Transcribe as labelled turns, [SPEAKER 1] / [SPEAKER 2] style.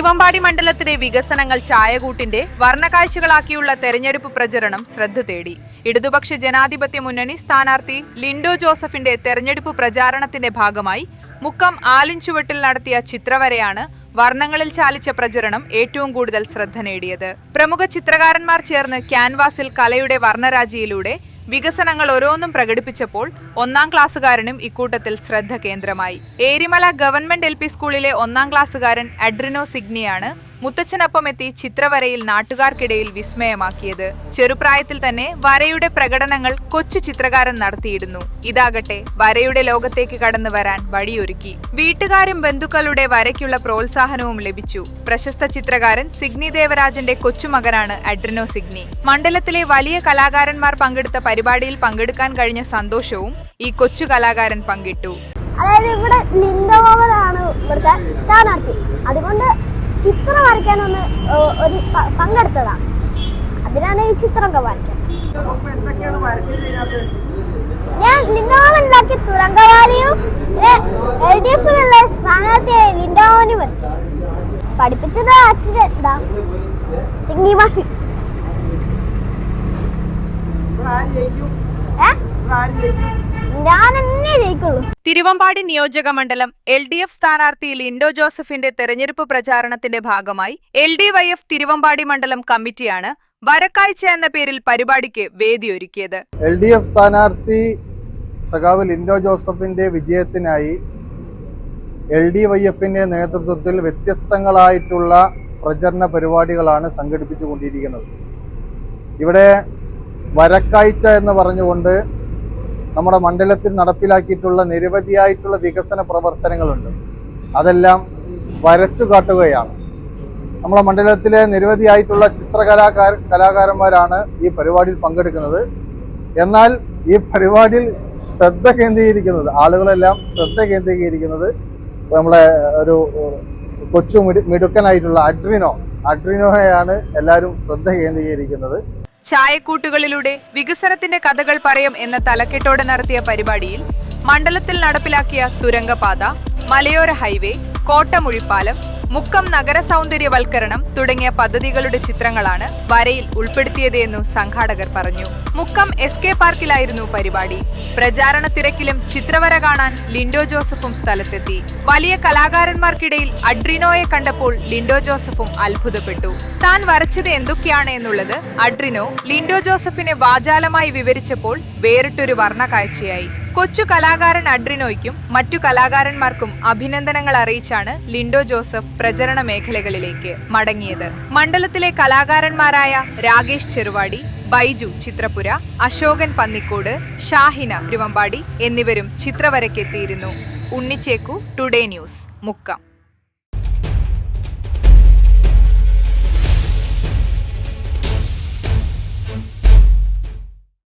[SPEAKER 1] തിരുവമ്പാടി മണ്ഡലത്തിലെ വികസനങ്ങൾ ചായകൂട്ടിന്റെ വർണ്ണക്കാഴ്ചകളാക്കിയുള്ള തെരഞ്ഞെടുപ്പ് പ്രചരണം ശ്രദ്ധ തേടി. ഇടതുപക്ഷ ജനാധിപത്യ മുന്നണി സ്ഥാനാർത്ഥി ലിൻഡോ ജോസഫിന്റെ തെരഞ്ഞെടുപ്പ് പ്രചാരണത്തിന്റെ ഭാഗമായി മുക്കം ആലിൻചുവട്ടിൽ നടത്തിയ ചിത്രവരയാണ് വർണ്ണങ്ങളിൽ ചാലിച്ച പ്രചരണം ഏറ്റവും കൂടുതൽ ശ്രദ്ധ നേടിയത്. പ്രമുഖ ചിത്രകാരന്മാർ ചേർന്ന് ക്യാൻവാസിൽ കലയുടെ വർണ്ണരാജിയിലൂടെ വികസനങ്ങൾ ഓരോന്നും പ്രകടിപ്പിച്ചപ്പോൾ ഒന്നാം ക്ലാസ്സുകാരനും ഇക്കൂട്ടത്തിൽ ശ്രദ്ധ കേന്ദ്രമായി. ഏരിമല ഗവൺമെന്റ് LP സ്കൂളിലെ ഒന്നാം ക്ലാസ്സുകാരൻ അഡ്രിനോ സിഗ്നിയാണ് മുത്തച്ഛനൊപ്പം എത്തി ചിത്രവരയിൽ നാട്ടുകാർക്കിടയിൽ വിസ്മയമാക്കിയത്. ചെറുപ്രായത്തിൽ തന്നെ വരയുടെ പ്രകടനങ്ങൾ കൊച്ചു ചിത്രകാരൻ നടത്തിയിരുന്നു. ഇതാകട്ടെ വരയുടെ ലോകത്തേക്ക് കടന്നു വരാൻ വഴിയൊരുക്കി. വീട്ടുകാരും ബന്ധുക്കളുടെ വരയ്ക്കുള്ള പ്രോത്സാഹനവും ലഭിച്ചു. പ്രശസ്ത ചിത്രകാരൻ സിഗ്നി ദേവരാജന്റെ കൊച്ചുമകനാണ് അഡ്രിനോ സിഗ്നി. മണ്ഡലത്തിലെ വലിയ കലാകാരന്മാർ പങ്കെടുത്ത പരിപാടിയിൽ പങ്കെടുക്കാൻ കഴിഞ്ഞ സന്തോഷവും ഈ കൊച്ചു കലാകാരൻ പങ്കിട്ടു.
[SPEAKER 2] അതായത് ഇവിടെ ലിൻഡോവറാണ് ഇവിടുത്തെ സ്ഥാനാർത്ഥി. അതുകൊണ്ട് ചിത്രം വരയ്ക്കാനൊന്ന് ഒരു പങ്കെടുത്തതാണ്. അതിനാണ് ഈ ചിത്രമൊക്കെ വരയ്ക്കാൻ. ഞാൻ ലിൻഡോവനുണ്ടാക്കിയ തുരങ്കവാലിയും LDFിലുള്ള സ്ഥാനാർത്ഥിയായ ലിൻഡോവനും വരച്ചു. പഠിപ്പിച്ചത് അച്ഛൻ സിഗ്നി മാഷി.
[SPEAKER 1] തിരുവമ്പാടി നിയോജക മണ്ഡലം LDF സ്ഥാനാർത്ഥി ലിൻഡോ ജോസഫിന്റെ തെരഞ്ഞെടുപ്പ് പ്രചാരണത്തിന്റെ ഭാഗമായി LDYF തിരുവമ്പാടി മണ്ഡലം കമ്മിറ്റിയാണ് വരക്കാഴ്ച എന്ന പേരിൽ പരിപാടിക്ക് വേദിയൊരുക്കിയത്.
[SPEAKER 3] LDF സ്ഥാനാർത്ഥി സഖാവ് ലിൻഡോ ജോസഫിന്റെ വിജയത്തിനായി LDYFന്റെ നേതൃത്വത്തിൽ വ്യത്യസ്തങ്ങളായിട്ടുള്ള പ്രചരണ പരിപാടികളാണ് സംഘടിപ്പിച്ചുകൊണ്ടിരിക്കുന്നത്. ഇവിടെ വരക്കാഴ്ച എന്ന് പറഞ്ഞുകൊണ്ട് നമ്മുടെ മണ്ഡലത്തിൽ നടപ്പിലാക്കിയിട്ടുള്ള നിരവധിയായിട്ടുള്ള വികസന പ്രവർത്തനങ്ങളുണ്ട്. അതെല്ലാം വരച്ചു കാട്ടുകയാണ്. നമ്മുടെ മണ്ഡലത്തിലെ നിരവധിയായിട്ടുള്ള കലാകാരന്മാരാണ് ഈ പരിപാടിയിൽ പങ്കെടുക്കുന്നത്. എന്നാൽ ഈ പരിപാടിയിൽ ശ്രദ്ധ കേന്ദ്രീകരിക്കുന്നത് ആളുകളെല്ലാം ശ്രദ്ധ കേന്ദ്രീകരിക്കുന്നത് നമ്മളെ ഒരു കൊച്ചു മിടുക്കനായിട്ടുള്ള അഡ്രിനോയെയാണ് എല്ലാവരും ശ്രദ്ധ കേന്ദ്രീകരിക്കുന്നത്.
[SPEAKER 1] ചായക്കൂട്ടുകളിലൂടെ വികസനത്തിന്റെ കഥകൾ പറയും എന്ന തലക്കെട്ടോടെ നടത്തിയ പരിപാടിയിൽ മണ്ഡലത്തിൽ നടപ്പിലാക്കിയ തുരങ്കപാത, മലയോര ഹൈവേ, കോട്ടമുഴിപ്പാലം, മുക്കം നഗര സൗന്ദര്യവൽക്കരണം തുടങ്ങിയ പദ്ധതികളുടെ ചിത്രങ്ങളാണ് വരയിൽ ഉൾപ്പെടുത്തിയതെന്നു സംഘാടകർ പറഞ്ഞു. മുക്കം SK പാർക്കിലായിരുന്നു പരിപാടി. പ്രചാരണ തിരക്കിലും ചിത്രവര കാണാൻ ലിൻഡോ ജോസഫും സ്ഥലത്തെത്തി. വലിയ കലാകാരന്മാർക്കിടയിൽ അഡ്രിനോയെ കണ്ടപ്പോൾ ലിൻഡോ ജോസഫും അത്ഭുതപ്പെട്ടു. താൻ വരച്ചത് എന്തൊക്കെയാണ് എന്നുള്ളത് അഡ്രിനോ ലിൻഡോ ജോസഫിനെ വാചാലമായി വിവരിച്ചപ്പോൾ വേറിട്ടൊരു വർണ്ണക്കാഴ്ചയായി. കൊച്ചു കലാകാരൻ അഡ്രിനോയ്ക്കും മറ്റു കലാകാരന്മാർക്കും അഭിനന്ദനങ്ങൾ അറിയിച്ചാണ് ലിൻഡോ ജോസഫ് പ്രചരണ മേഖലകളിലേക്ക് മടങ്ങിയത്. മണ്ഡലത്തിലെ കലാകാരന്മാരായ രാകേഷ് ചെറുവാടി, ബൈജു ചിത്രപുര, അശോകൻ പന്നിക്കോട്, ഷാഹിന തിരുവമ്പാടി എന്നിവരും ചിത്രവരയ്ക്കെത്തിയിരുന്നു. Unnichekku, today news, Mukkam.